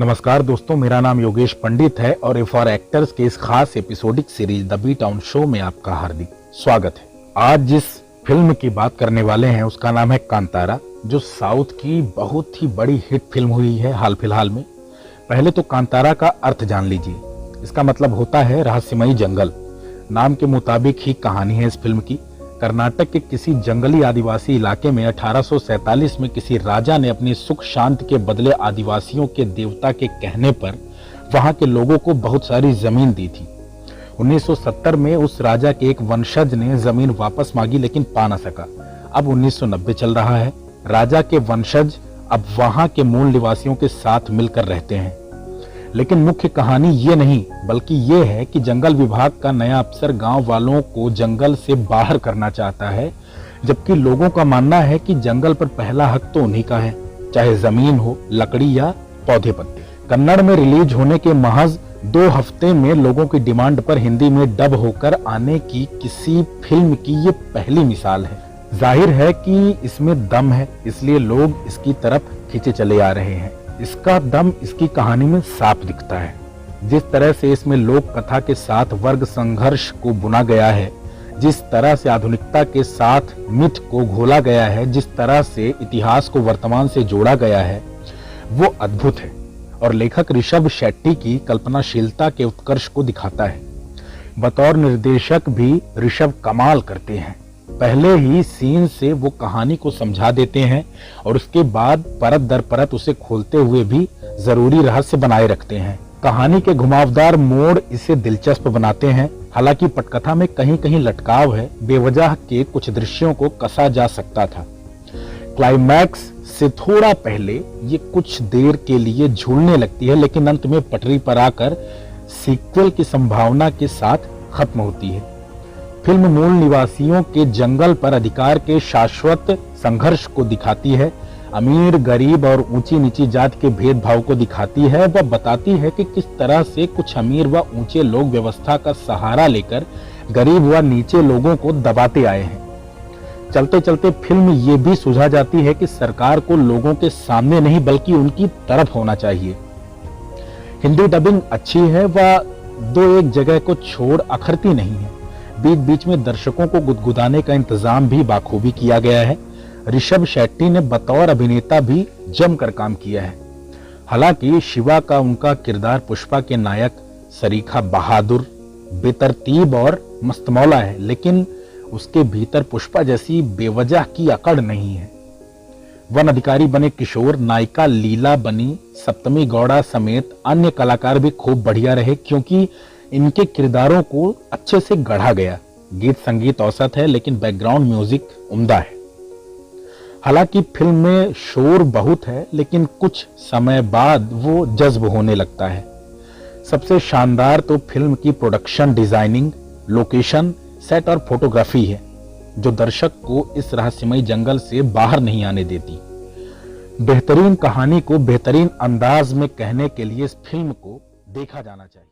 नमस्कार दोस्तों, मेरा नाम योगेश पंडित है और फॉर एक्टर्स के इस खास episodic series the B town show में आपका हार्दिक स्वागत है। आज जिस फिल्म की बात करने वाले हैं उसका नाम है कांतारा, जो साउथ की बहुत ही बड़ी हिट फिल्म हुई है हाल फिलहाल में। पहले तो कांतारा का अर्थ जान लीजिए। इसका मतलब होता है रहस्यमयी जंगल। नाम के मुताबिक ही कहानी है इस फिल्म की। कर्नाटक के किसी जंगली आदिवासी इलाके में 1847 में किसी राजा ने अपनी सुख शांति के बदले आदिवासियों के देवता के कहने पर वहां के लोगों को बहुत सारी जमीन दी थी। 1970 में उस राजा के एक वंशज ने जमीन वापस मांगी लेकिन पा न सका। अब 1990 चल रहा है। राजा के वंशज अब वहां के मूल निवासियों के साथ मिलकर रहते हैं। लेकिन मुख्य कहानी ये नहीं बल्कि ये है कि जंगल विभाग का नया अफसर गांव वालों को जंगल से बाहर करना चाहता है, जबकि लोगों का मानना है कि जंगल पर पहला हक तो उन्हीं का है, चाहे जमीन हो, लकड़ी या पौधे पत्ते। कन्नड़ में रिलीज होने के महज 2 हफ्ते में लोगों की डिमांड पर हिंदी में डब होकर आने की किसी फिल्म की ये पहली मिसाल है। जाहिर है कि इसमें दम है, इसलिए लोग इसकी तरफ खींचे चले आ रहे हैं। इसका दम इसकी कहानी में साफ दिखता है। जिस तरह से इसमें लोक कथा के साथ वर्ग संघर्ष को बुना गया है, जिस तरह से आधुनिकता के साथ मिथ को घोला गया है, जिस तरह से इतिहास को वर्तमान से जोड़ा गया है, वो अद्भुत है और लेखक ऋषभ शेट्टी की कल्पनाशीलता के उत्कर्ष को दिखाता है। बतौर निर्देशक भी ऋषभ कमाल करते हैं। पहले ही सीन से वो कहानी को समझा देते हैं और उसके बाद परत दर परत उसे खोलते हुए भी जरूरी रहस्य बनाए रखते हैं। कहानी के घुमावदार मोड़ इसे दिलचस्प बनाते हैं। हालांकि पटकथा में कहीं कहीं लटकाव है, बेवजह के कुछ दृश्यों को कसा जा सकता था। क्लाइमैक्स से थोड़ा पहले ये कुछ देर के लिए झूलने लगती है, लेकिन अंत में पटरी पर आकर सीक्वल की संभावना के साथ खत्म होती है। फिल्म मूल निवासियों के जंगल पर अधिकार के शाश्वत संघर्ष को दिखाती है, अमीर गरीब और ऊंची नीची जाति के भेदभाव को दिखाती है। वह बताती है कि किस तरह से कुछ अमीर व ऊंचे लोग व्यवस्था का सहारा लेकर गरीब व नीचे लोगों को दबाते आए हैं। चलते चलते फिल्म ये भी सुझा जाती है कि सरकार को लोगों के सामने नहीं बल्कि उनकी तरफ होना चाहिए। हिंदी डबिंग अच्छी है, वह 2-1 जगह को छोड़ अखरती नहीं है। बीच बीच में दर्शकों को गुदगुदाने का इंतजाम भी बाखूबी किया गया है। ऋषभ शेट्टी ने बतौर अभिनेता भी जमकर काम किया है। हालांकि शिवा का उनका किरदार पुष्पा के नायक सरीखा बहादुर, बेतरतीब और मस्तमौला है, लेकिन उसके भीतर पुष्पा जैसी बेवजह की अकड़ नहीं है। वन अधिकारी बने किशोर, नायिका लीला बनी सप्तमी गौड़ा समेत अन्य कलाकार भी खूब बढ़िया रहे, क्योंकि इनके किरदारों को अच्छे से गढ़ा गया। गीत संगीत औसत है, लेकिन बैकग्राउंड म्यूजिक उम्दा है। हालांकि फिल्म में शोर बहुत है, लेकिन कुछ समय बाद वो जज्ब होने लगता है। सबसे शानदार तो फिल्म की प्रोडक्शन डिजाइनिंग, लोकेशन, सेट और फोटोग्राफी है, जो दर्शक को इस रहस्यमयी जंगल से बाहर नहीं आने देती। बेहतरीन कहानी को बेहतरीन अंदाज में कहने के लिए इस फिल्म को देखा जाना चाहिए।